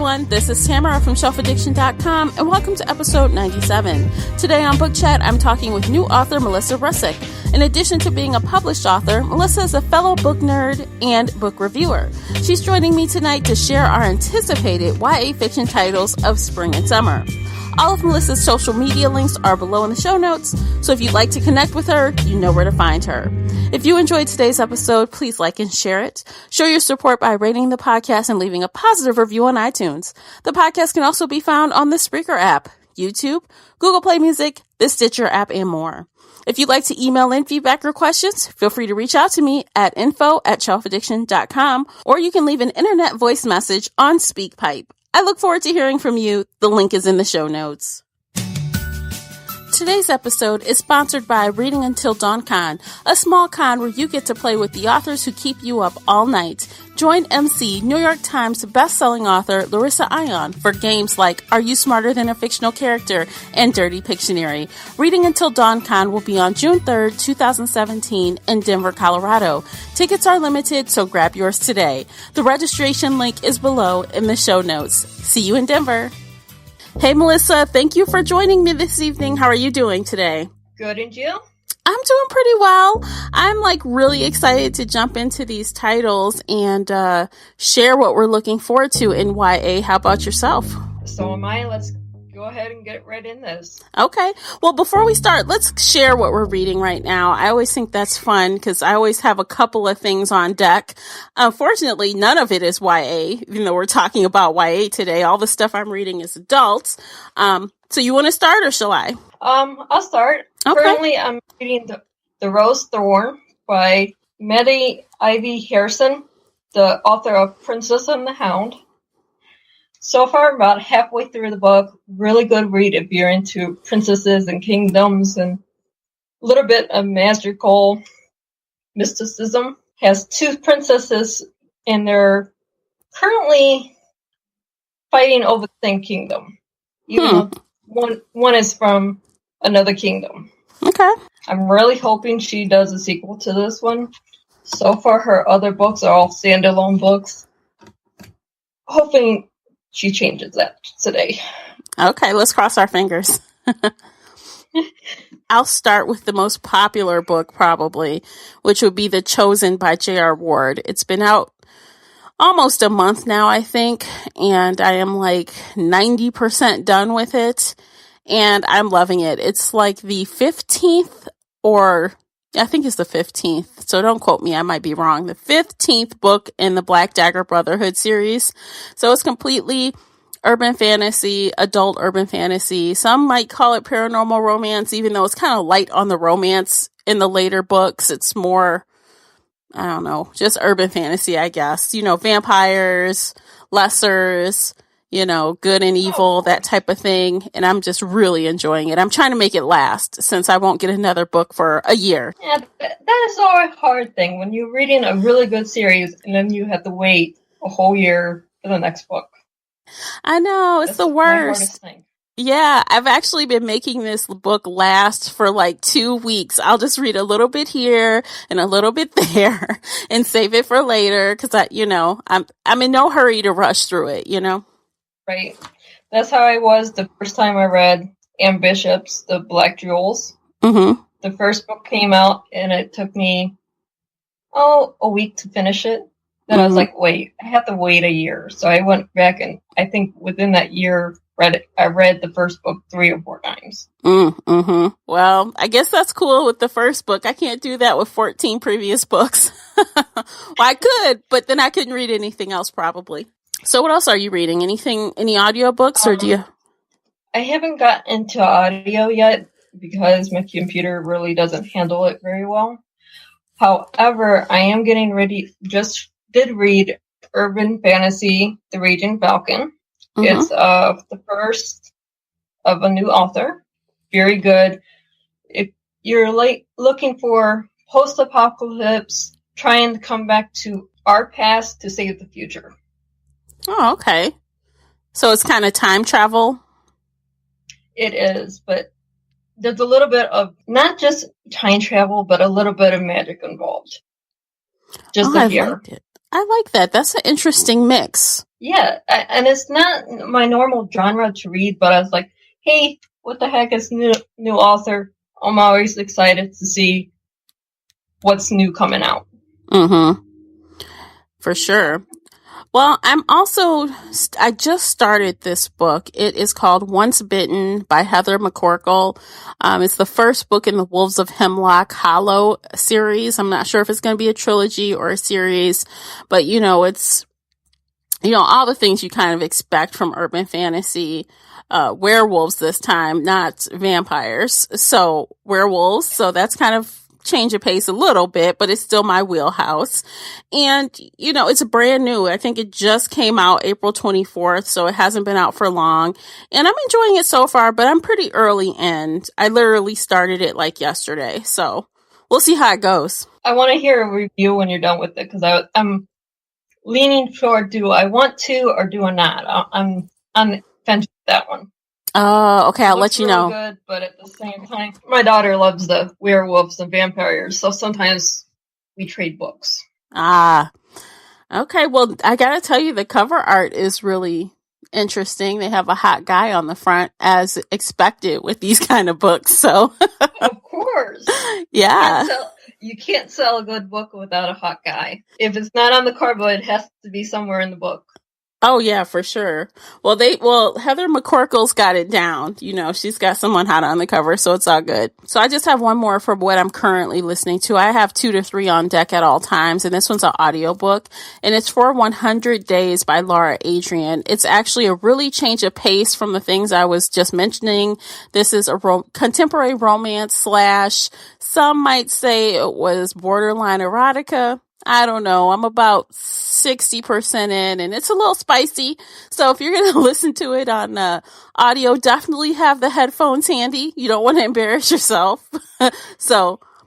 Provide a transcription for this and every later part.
everyone. This is Tamara from shelfaddiction.com, and welcome to episode 97. Today on Book Chat, I'm talking with new author Melisa Ruscsak. In addition to being a published author, Melisa is a fellow book nerd and book reviewer. She's joining me tonight to share our anticipated YA fiction titles of spring and summer. All of Melisa's social media links are below in the show notes, so if you'd like to connect with her, you know where to find her. If you enjoyed today's episode, please like and share it. Show your support by rating the podcast and leaving a positive review on iTunes. The podcast can also be found on the Spreaker app, YouTube, Google Play Music, the Stitcher app, and more. If you'd like to email in feedback or questions, feel free to reach out to me at info@shelfaddiction.com, or you can leave an internet voice message on SpeakPipe. I look forward to hearing from you. The link is in the show notes. Today's episode is sponsored by Reading Until Dawn Con, a small con where you get to play with the authors who keep you up all night. Join MC, New York Times best-selling author Larissa Ion for games like Are You Smarter Than a Fictional Character and Dirty Pictionary. Reading Until Dawn Con will be on June 3rd, 2017 in Denver, Colorado. Tickets are limited, so grab yours today. The registration link is below in the show notes. See you in Denver. Hey, Melisa, thank you for joining me this evening. How are you doing today? Good, and you? I'm doing pretty well. I'm really excited to jump into these titles and share what we're looking forward to in YA. How about yourself? So am I. Let's go ahead and get right in this. Okay. Well, before we start, let's share what we're reading right now. I always think that's fun because I always have a couple of things on deck. Unfortunately, none of it is YA, even though we're talking about YA today. All the stuff I'm reading is adults. So you want to start or shall I? I'll start. Okay. Currently, I'm reading The Rose Thorn by Maddie Ivy Harrison, the author of Princess and the Hound. So far, about halfway through the book. Really good read if you're into princesses and kingdoms and a little bit of magical mysticism. Has two princesses, and they're currently fighting over the same kingdom. Even though one is from another kingdom. Okay. I'm really hoping she does a sequel to this one. So far, her other books are all standalone books. Hoping she changes that today. Okay, let's cross our fingers. I'll start with the most popular book, probably, which would be The Chosen by J.R. Ward. It's been out almost a month now, I think, and I am 90% done with it, and I'm loving it. It's the 15th, or I think it's the 15th, so don't quote me, I might be wrong. The 15th book in the Black Dagger Brotherhood series. So it's completely urban fantasy, adult urban fantasy. Some might call it paranormal romance, even though it's kind of light on the romance in the later books. It's more, I don't know, just urban fantasy, I guess. Vampires, lessers, good and evil, that type of thing. And I'm just really enjoying it. I'm trying to make it last since I won't get another book for a year. Yeah, that is always a hard thing when you're reading a really good series and then you have to wait a whole year for the next book. I know, it's the worst. My hardest thing. Yeah, I've actually been making this book last for 2 weeks. I'll just read a little bit here and a little bit there and save it for later because I'm in no hurry to rush through it, Right. That's how I was the first time I read Anne Bishop's The Black Jewels. Mm-hmm. The first book came out, and it took me, a week to finish it. Then I was like, wait, I have to wait a year. So I went back, and I think within that year, I read the first book 3 or 4 times. Mm-hmm. Well, I guess that's cool with the first book. I can't do that with 14 previous books. Well, I could, but then I couldn't read anything else probably. So what else are you reading? Any audiobooks or do you? I haven't gotten into audio yet because my computer really doesn't handle it very well. However, I am getting ready, just did read Urban Fantasy, The Raging Falcon. Mm-hmm. It's the first of a new author. Very good. If you're looking for post-apocalypse, trying to come back to our past to save the future. Oh, okay. So it's kind of time travel? It is, but there's a little bit of not just time travel, but a little bit of magic involved. Just I like that. That's an interesting mix. Yeah, and it's not my normal genre to read, but I was like, hey, what the heck is new author? I'm always excited to see what's new coming out. Mm-hmm. For sure. Well, I just started this book. It is called Once Bitten by Heather McCorkle. It's the first book in the Wolves of Hemlock Hollow series. I'm not sure if it's going to be a trilogy or a series, but it's, all the things you kind of expect from urban fantasy. Werewolves this time, not vampires. So werewolves. So that's kind of change of pace a little bit, but it's still my wheelhouse. And, it's brand new. I think it just came out April 24th, so it hasn't been out for long. And I'm enjoying it so far, but I'm pretty early in. I literally started it like yesterday, so we'll see how it goes. I want to hear a review when you're done with it, because I'm leaning toward do I want to or do I not? I'm on the fence with that one. Oh, okay. I'll let you know. Good, but at the same time, my daughter loves the werewolves and vampires, so sometimes we trade books. Ah, okay. Well, I gotta tell you, the cover art is really interesting. They have a hot guy on the front, as expected with these kind of books. So, of course, yeah. You can't sell a good book without a hot guy. If it's not on the cover, it has to be somewhere in the book. Oh yeah, for sure. Well, Heather McCorkle's got it down. She's got someone hot on the cover, so it's all good. So I just have one more for what I'm currently listening to. I have 2 to 3 on deck at all times, and this one's an audiobook, and it's For 100 Days by Laura Adrian. It's actually a really change of pace from the things I was just mentioning. This is a contemporary romance / some might say it was borderline erotica. I don't know. I'm about 60% in, and it's a little spicy. So if you're going to listen to it on audio, definitely have the headphones handy. You don't want to embarrass yourself. But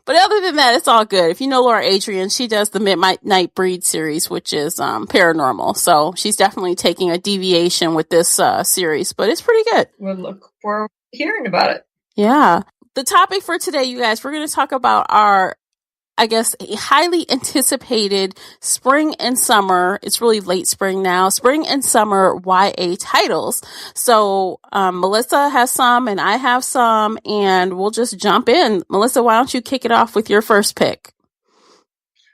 other than that, it's all good. If you know Laura Adrian, she does the Midnight Breed series, which is paranormal. So she's definitely taking a deviation with this series, but it's pretty good. We'll look forward to hearing about it. Yeah. The topic for today, you guys, we're going to talk about our highly anticipated spring and summer. It's really late spring now. Spring and summer YA titles. So, Melissa has some and I have some, and we'll just jump in. Melissa, why don't you kick it off with your first pick?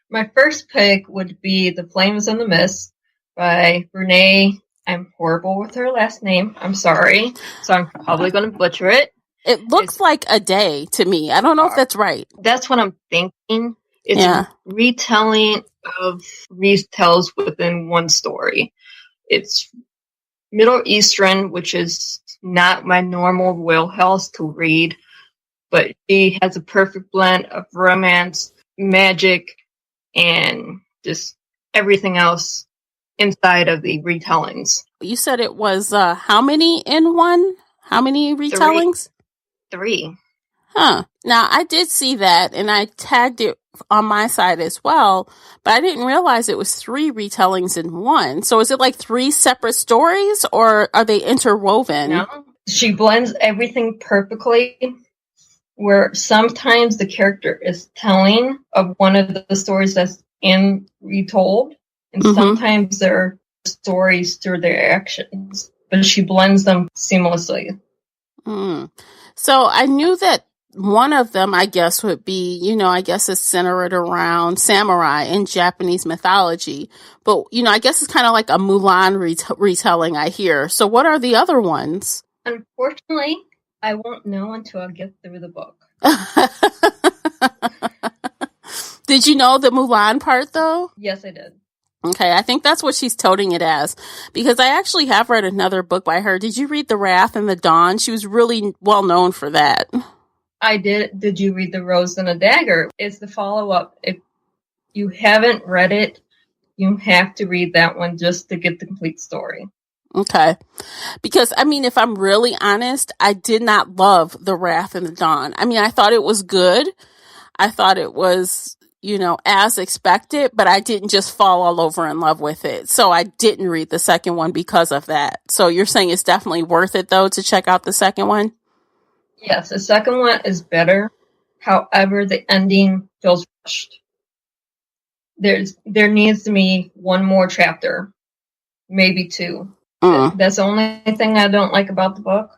My first pick would be The Flames and the Mist by Renee. I'm horrible with her last name. I'm sorry. So I'm probably going to butcher it. It looks like a day to me. I don't know if that's right. That's what I'm thinking. It's a retelling of retells within one story. It's Middle Eastern, which is not my normal wheelhouse to read, but she has a perfect blend of romance, magic, and just everything else inside of the retellings. You said it was how many in one? How many retellings? 3. Huh. Now, I did see that, and I tagged it on my side as well, but I didn't realize it was 3 retellings in one. So is it like 3 separate stories, or are they interwoven? No. She blends everything perfectly, where sometimes the character is telling of one of the stories that's retold, and sometimes they're stories through their actions, but she blends them seamlessly. So I knew that one of them, I guess, would be, I guess it's centered around samurai in Japanese mythology. But, I guess it's kind of like a Mulan retelling, I hear. So what are the other ones? Unfortunately, I won't know until I get through the book. Did you know the Mulan part, though? Yes, I did. Okay, I think that's what she's toting it as, because I actually have read another book by her. Did you read The Wrath and the Dawn? She was really well known for that. I did. Did you read The Rose and the Dagger? It's the follow-up. If you haven't read it, you have to read that one just to get the complete story. Okay. Because, if I'm really honest, I did not love The Wrath and the Dawn. I thought it was good. I thought it was, as expected, but I didn't just fall all over in love with it. So I didn't read the second one because of that. So you're saying it's definitely worth it, though, to check out the second one? Yes, the second one is better. However, the ending feels rushed. There needs to be one more chapter maybe 2. Mm. That's the only thing I don't like about the book.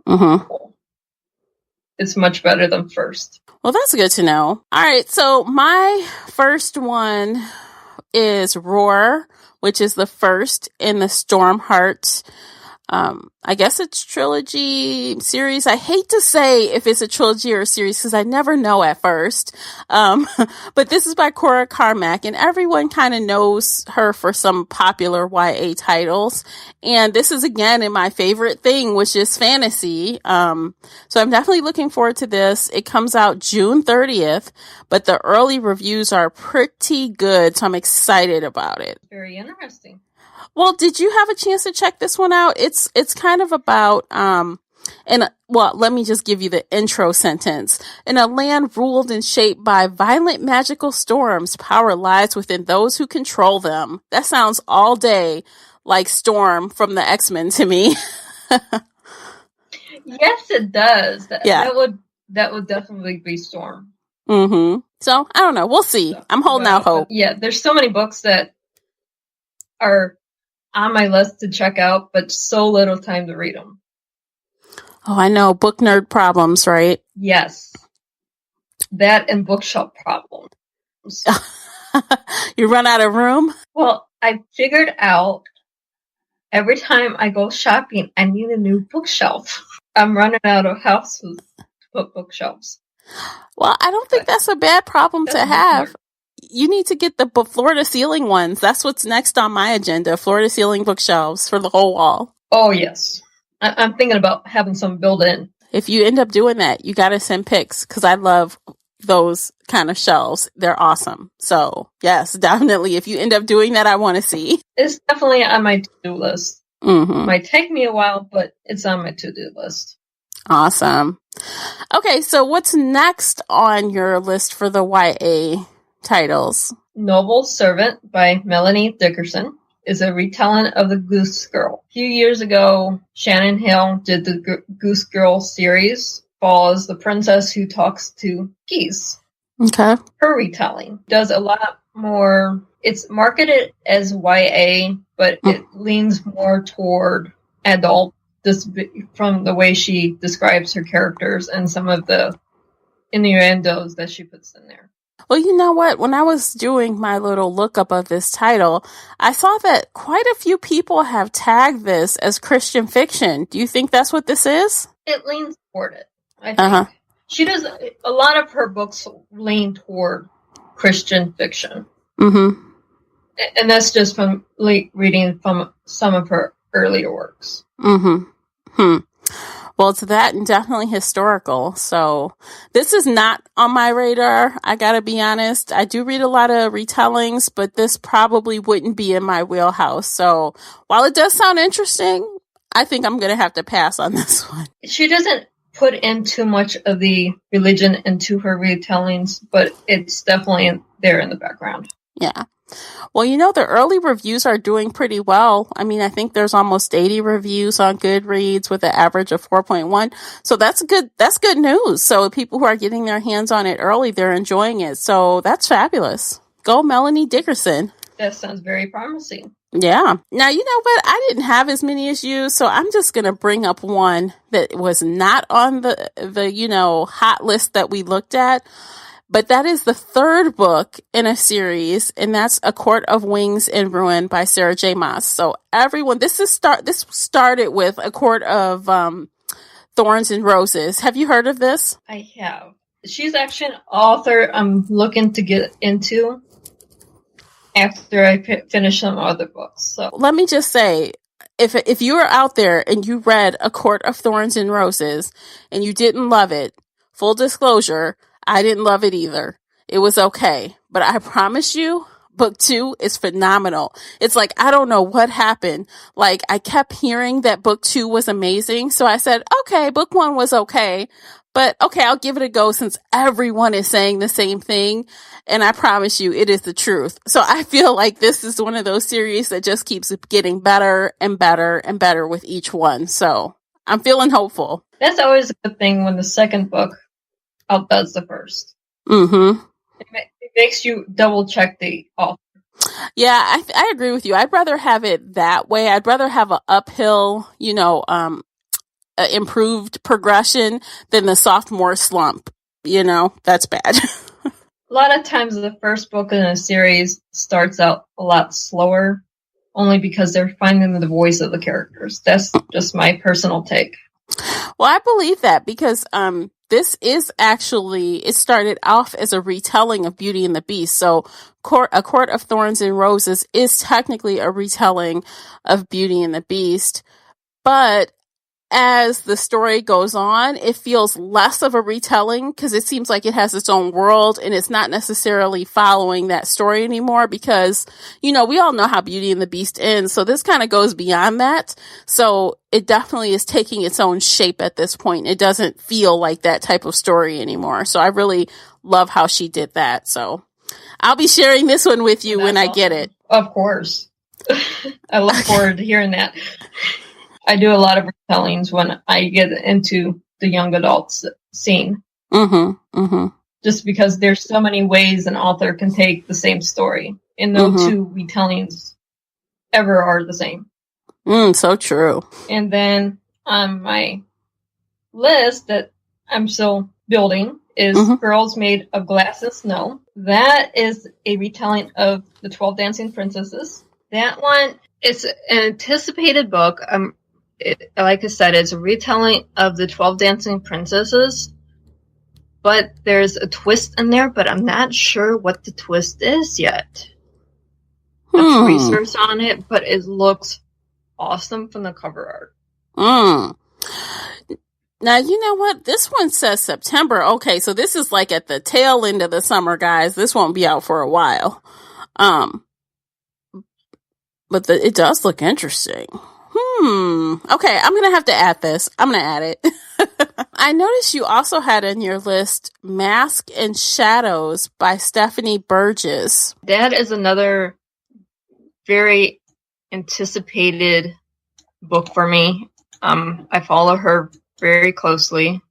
Mm-hmm. It's much better than first. Well, that's good to know. All right, so my first one is Roar, which is the first in the Stormheart. I guess it's trilogy series. I hate to say if it's a trilogy or a series because I never know at first. But this is by Cora Carmack, and everyone kind of knows her for some popular YA titles. And this is again in my favorite thing, which is fantasy. So I'm definitely looking forward to this. It comes out June 30th, but the early reviews are pretty good, so I'm excited about it. Very interesting. Well, did you have a chance to check this one out? It's kind of about, let me just give you the intro sentence. In a land ruled and shaped by violent magical storms, power lies within those who control them. That sounds all day like Storm from the X-Men to me. Yes, it does. Yeah. That would definitely be Storm. Mm-hmm. So, I don't know. We'll see. I'm holding out hope. Yeah, there's so many books that are on my list to check out, but so little time to read them. Oh, I know. Book nerd problems, right? Yes. That and bookshelf problems. You run out of room? Well, I figured out every time I go shopping, I need a new bookshelf. I'm running out of houses to put bookshelves. Well, I don't think that's a bad problem to have. You need to get the floor-to-ceiling ones. That's what's next on my agenda, floor-to-ceiling bookshelves for the whole wall. Oh, yes. I'm thinking about having some built in. If you end up doing that, you got to send pics because I love those kind of shelves. They're awesome. So, yes, definitely. If you end up doing that, I want to see. It's definitely on my to-do list. Mm-hmm. Might take me a while, but it's on my to-do list. Awesome. Okay, so what's next on your list for the YA titles? Noble Servant by Melanie Dickerson is a retelling of the Goose Girl. A few years ago, Shannon Hill did the Goose Girl series, follows the princess who talks to geese. Okay. Her retelling does a lot more. It's marketed as YA, but it leans more toward adult, just from the way she describes her characters and some of the innuendos that she puts in there. Well, you know what? When I was doing my little lookup of this title, I saw that quite a few people have tagged this as Christian fiction. Do you think that's what this is? It leans toward it, I think. She does, a lot of her books lean toward Christian fiction. Mm-hmm. And that's just from reading from some of her earlier works. Mm-hmm. Well, it's that and definitely historical. So this is not on my radar. I gotta be honest. I do read a lot of retellings, but this probably wouldn't be in my wheelhouse. So while it does sound interesting, I think I'm gonna have to pass on this one. She doesn't put in too much of the religion into her retellings, but it's definitely there in the background. Yeah. Well, you know, the early reviews are doing pretty well. I mean, I think there's almost 80 reviews on Goodreads with an average of 4.1. So that's good. That's good news. So people who are getting their hands on it early, they're enjoying it. So that's fabulous. Go Melanie Dickerson. That sounds very promising. Yeah. Now, you know what? I didn't have as many as you, so I'm just going to bring up one that was not on the hot list that we looked at. But that is the third book in a series, and that's A Court of Wings and Ruin by Sarah J. Maas. So everyone, this started with A Court of Thorns and Roses. Have you heard of this? I have. She's actually an author I'm looking to get into after I finish some other books. So let me just say, if you are out there and you read A Court of Thorns and Roses and you didn't love it, full disclosure, I didn't love it either. It was okay. But I promise you, book 2 is phenomenal. It's like, I don't know what happened. Like, I kept hearing that book 2 was amazing. So I said, okay, book 1 was okay. But okay, I'll give it a go since everyone is saying the same thing. And I promise you, it is the truth. So I feel like this is one of those series that just keeps getting better and better and better with each one. So I'm feeling hopeful. That's always a good thing when the second book outdoes the first. Mm-hmm. It makes you double check the author. Yeah, I agree with you. I'd rather have it that way. I'd rather have an uphill, improved progression than the sophomore slump. That's bad. A lot of times the first book in a series starts out a lot slower, only because they're finding the voice of the characters. That's just my personal take. Well, I believe that because this is actually, it started off as a retelling of Beauty and the Beast. So A Court of Thorns and Roses is technically a retelling of Beauty and the Beast. But as the story goes on, it feels less of a retelling because it seems like it has its own world and it's not necessarily following that story anymore because, we all know how Beauty and the Beast ends. So this kind of goes beyond that. So it definitely is taking its own shape at this point. It doesn't feel like that type of story anymore. So I really love how she did that. So I'll be sharing this one with you when I get it. Of course. I look forward to hearing that. I do a lot of retellings when I get into the young adults scene. Mm-hmm. Mm-hmm. Just because there's so many ways an author can take the same story. And no two retellings ever are the same. So true. And then on my list that I'm still building is Girls Made of Glass and Snow. That is a retelling of The 12 Dancing Princesses. That one is an anticipated book. Like I said, it's a retelling of The 12 Dancing Princesses, but there's a twist in there, but I'm not sure what the twist is yet. I've researched on it, but it looks awesome from the cover art. Now, you know what? This one says September. Okay, so this is like at the tail end of the summer, guys. This won't be out for a while. But it does look interesting. Okay, I'm going to have to add this. I'm going to add it. I noticed you also had in your list Mask and Shadows by Stephanie Burgess. That is another very anticipated book for me. I follow her very closely.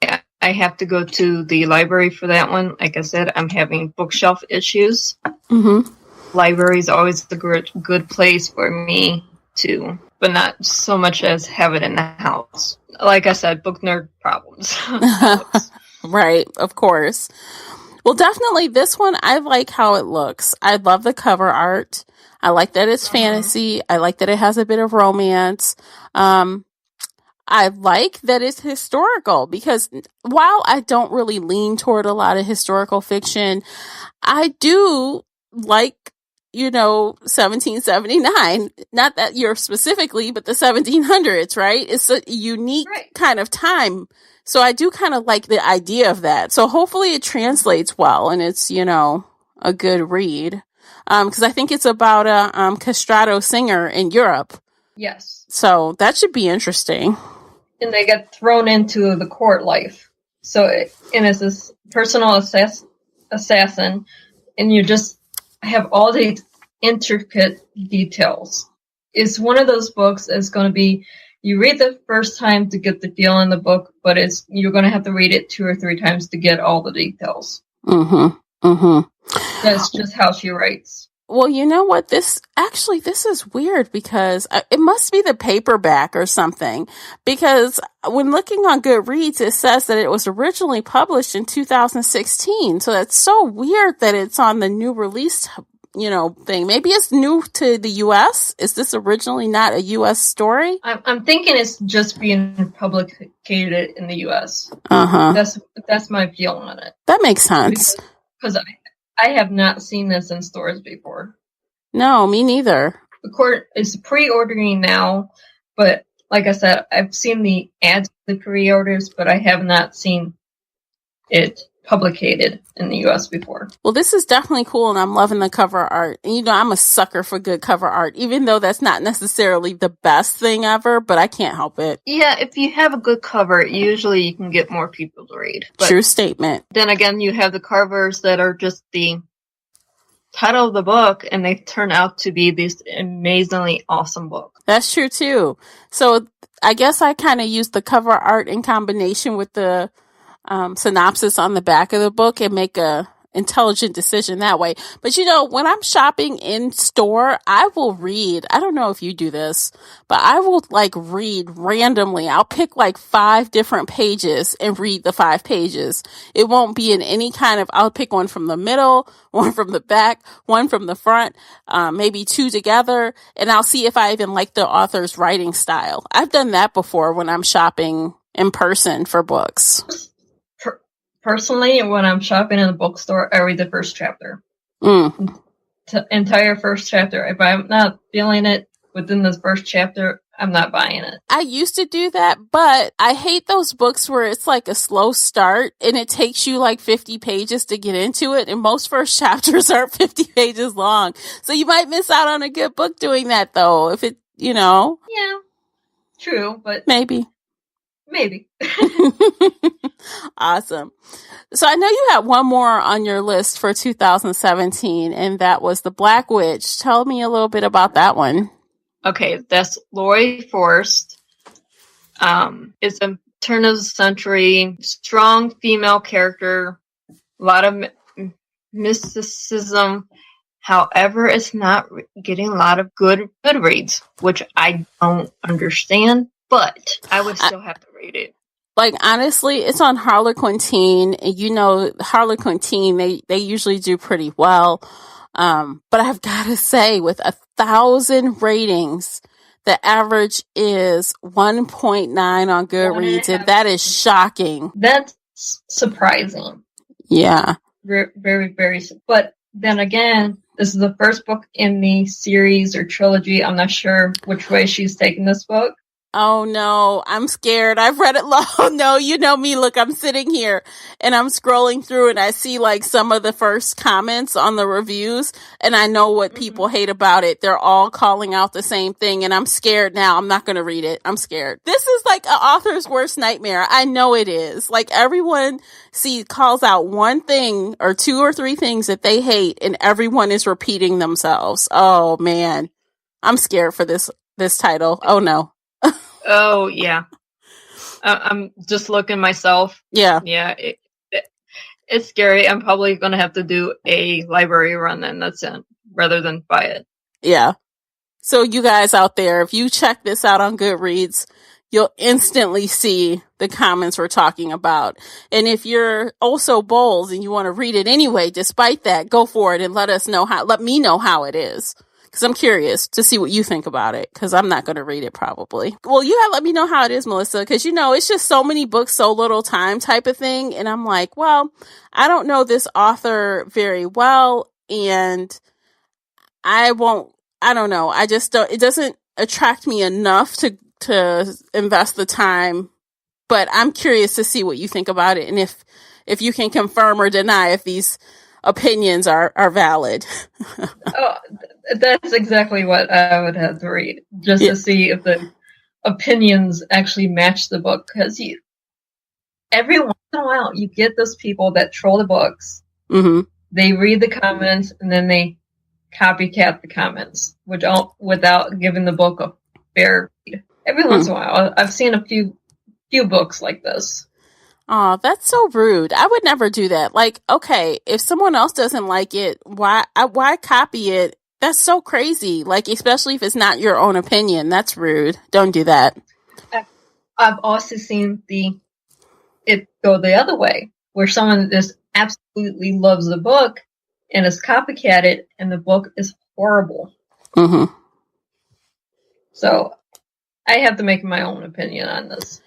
I have to go to the library for that one. Like I said, I'm having bookshelf issues. Library is always a good place for me to, but not so much as have it in the house. Like I said, book nerd problems. Right, of course. Well, definitely this one, I like how it looks. I love the cover art. I like that it's fantasy. I like that it has a bit of romance. I like that it's historical because while I don't really lean toward a lot of historical fiction, I do like 1779, not that year specifically, but the 1700s, right? It's a unique kind of time. So I do kind of like the idea of that. So hopefully it translates well and it's, a good read. Cause I think it's about a, castrato singer in Europe. Yes. So that should be interesting. And they get thrown into the court life. So, and it's this personal assassin and you just have all these intricate details. It's one of those books that's going to be, you read the first time to get the feel in the book, but you're going to have to read it 2 or 3 times to get all the details. That's just how she writes. Well, you know what? This is weird because it must be the paperback or something. Because when looking on Goodreads, it says that it was originally published in 2016. So that's so weird that it's on the new release, thing. Maybe it's new to the U.S. Is this originally not a U.S. story? I'm thinking it's just being publicated in the U.S. That's my feel on it. That makes sense. Because I have not seen this in stores before. No, me neither. The court is pre-ordering now, but like I said, I've seen the ads for the pre-orders, but I have not seen it publicated in the U.S. before. Well, this is definitely cool, and I'm loving the cover art. And I'm a sucker for good cover art, even though that's not necessarily the best thing ever, but I can't help it. Yeah, if you have a good cover, usually you can get more people to read. But true statement. Then again, you have the covers that are just the title of the book, and they turn out to be this amazingly awesome book. That's true, too. So I guess I kind of use the cover art in combination with the synopsis on the back of the book and make a intelligent decision that way. But when I'm shopping in store, I will read. I don't know if you do this, but I will read randomly. I'll pick 5 different pages and read the 5 pages. It won't be in any kind of, I'll pick one from the middle, one from the back, one from the front, maybe 2 together, and I'll see if I even like the author's writing style. I've done that before when I'm shopping in person for books. Personally, when I'm shopping in a bookstore, I read the first chapter. The entire first chapter. If I'm not feeling it within the first chapter, I'm not buying it. I used to do that, but I hate those books where it's a slow start and it takes you 50 pages to get into it. And most first chapters aren't 50 pages long. So you might miss out on a good book doing that, though, if it, Yeah, true, but Maybe. Awesome. So I know you had one more on your list for 2017, and that was The Black Witch. Tell me a little bit about that one. Okay, that's Lori Forst. It's a turn of the century, strong female character, a lot of mysticism. However, it's not getting a lot of good reads, which I don't understand, but I would still have to read it. Honestly, it's on Harlequin Teen. Harlequin Teen, they usually do pretty well. But I've got to say, with 1,000 ratings, the average is 1.9 on Goodreads, and that is shocking. That's surprising. Yeah. Very, very, very. But then again, this is the first book in the series or trilogy. I'm not sure which way she's taking this book. Oh no, I'm scared. I've read it long. No, you know me. Look, I'm sitting here and I'm scrolling through and I see some of the first comments on the reviews and I know what people hate about it. They're all calling out the same thing and I'm scared now. I'm not going to read it. I'm scared. This is an author's worst nightmare. I know it is. Everyone calls out one thing or 2 or 3 things that they hate and everyone is repeating themselves. Oh man, I'm scared for this title. Oh no. Oh, yeah. I'm just looking myself. Yeah. Yeah. It's scary. I'm probably going to have to do a library run then. That's it. Rather than buy it. Yeah. So you guys out there, if you check this out on Goodreads, you'll instantly see the comments we're talking about. And if you're also bold and you want to read it anyway, despite that, go for it and let me know how it is. Because I'm curious to see what you think about it, because I'm not going to read it probably. Well, you gotta let me know how it is, Melissa, because it's just so many books, so little time type of thing. And I'm well, I don't know this author very well, and I don't know. I just don't, it doesn't attract me enough to invest the time, but I'm curious to see what you think about it. And if you can confirm or deny if these opinions are valid. Oh, that's exactly what I would have to read, just to see if the opinions actually match the book. Because every once in a while, you get those people that troll the books. Mm-hmm. They read the comments and then they copycat the comments, without giving the book a fair read. Every once in a while, I've seen a few books like this. Oh, that's so rude. I would never do that. Okay, if someone else doesn't like it, why copy it? That's so crazy. Especially if it's not your own opinion. That's rude. Don't do that. I've also seen it go the other way, where someone just absolutely loves the book and is copycatted, and the book is horrible. Mm-hmm. So I have to make my own opinion on this.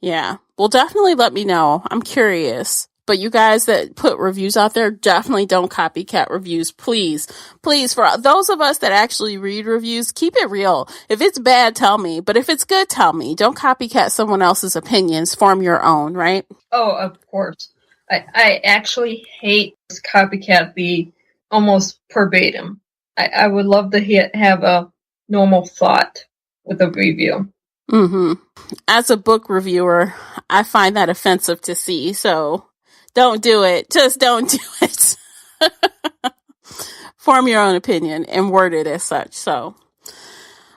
Yeah. Well, definitely let me know. I'm curious. But you guys that put reviews out there, definitely don't copycat reviews. Please. Please, for those of us that actually read reviews, keep it real. If it's bad, tell me. But if it's good, tell me. Don't copycat someone else's opinions. Form your own, right? Oh, of course. I actually hate this copycat be almost verbatim. I would love to have a normal thought with a review. Mm-hmm. As a book reviewer, I find that offensive to see, so don't do it. Just don't do it. Form your own opinion and word it as such. So,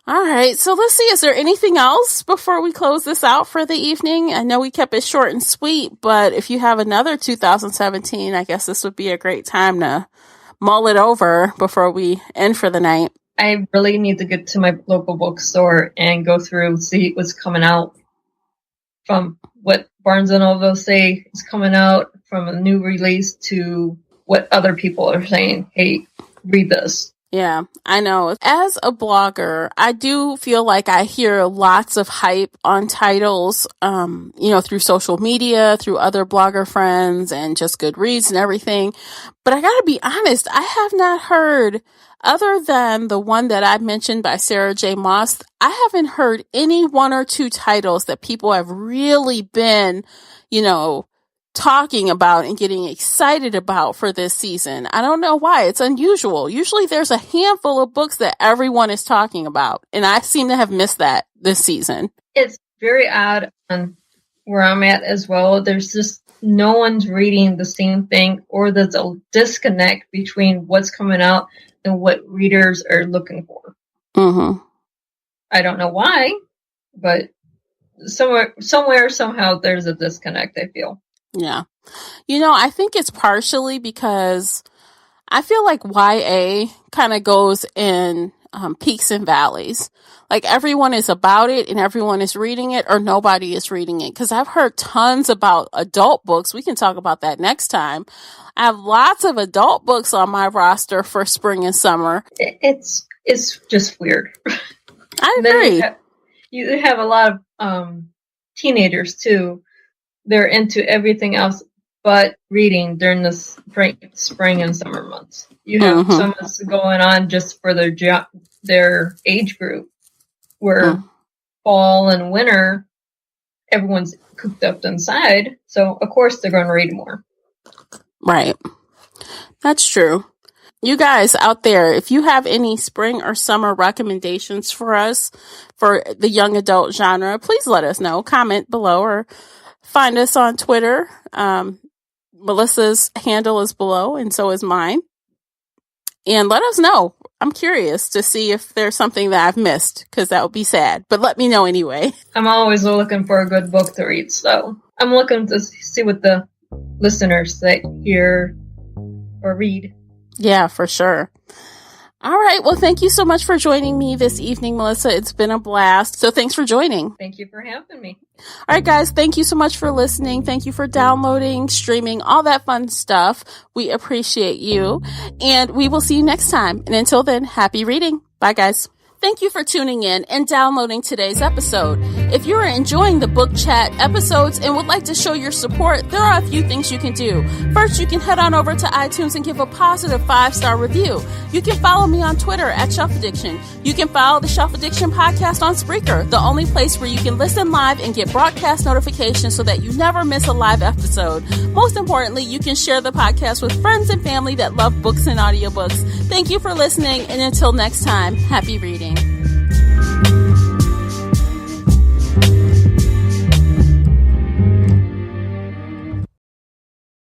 All right, so let's see. Is there anything else before we close this out for the evening? I know we kept it short and sweet, but if you have another 2017, I guess this would be a great time to mull it over before we end for the night. I really need to get to my local bookstore and go through, see what's coming out from what Barnes & Noble say is coming out from a new release to what other people are saying. Hey, read this. Yeah, I know. As a blogger, I do feel like I hear lots of hype on titles, through social media, through other blogger friends, and just Goodreads and everything. But I gotta be honest, I have not heard, other than the one that I mentioned by Sarah J. Maas, I haven't heard any one or two titles that people have really been, talking about and getting excited about for this season. I don't know why. It's unusual. Usually there's a handful of books that everyone is talking about, and I seem to have missed that this season. It's very odd on where I'm at as well. There's just no one's reading the same thing, or there's a disconnect between what's coming out and what readers are looking for. Mm-hmm. I don't know why, but somewhere, somehow there's a disconnect, I feel. Yeah. I think it's partially because I feel like YA kind of goes in peaks and valleys. Like everyone is about it and everyone is reading it, or nobody is reading it. Because I've heard tons about adult books. We can talk about that next time. I have lots of adult books on my roster for spring and summer. It's just weird. I agree. You have a lot of teenagers too. They're into everything else but reading during the spring and summer months. You have so much going on just for their age group, where fall and winter, everyone's cooped up inside. So, of course, they're going to read more. Right. That's true. You guys out there, if you have any spring or summer recommendations for us for the young adult genre, please let us know. Comment below or find us on Twitter. Melissa's handle is below, and so is mine. And let us know. I'm curious to see if there's something that I've missed, because that would be sad. But let me know anyway. I'm always looking for a good book to read, so I'm looking to see what the listeners say, hear, or read. Yeah, for sure. All right. Well, thank you so much for joining me this evening, Melissa. It's been a blast. So thanks for joining. Thank you for having me. All right, guys. Thank you so much for listening. Thank you for downloading, streaming, all that fun stuff. We appreciate you. And we will see you next time. And until then, happy reading. Bye, guys. Thank you for tuning in and downloading today's episode. If you are enjoying the Book Chat episodes and would like to show your support, there are a few things you can do. First, you can head on over to iTunes and give a positive 5-star review. You can follow me on Twitter at Shelf Addiction. You can follow the Shelf Addiction podcast on Spreaker, the only place where you can listen live and get broadcast notifications so that you never miss a live episode. Most importantly, you can share the podcast with friends and family that love books and audiobooks. Thank you for listening, and until next time, happy reading.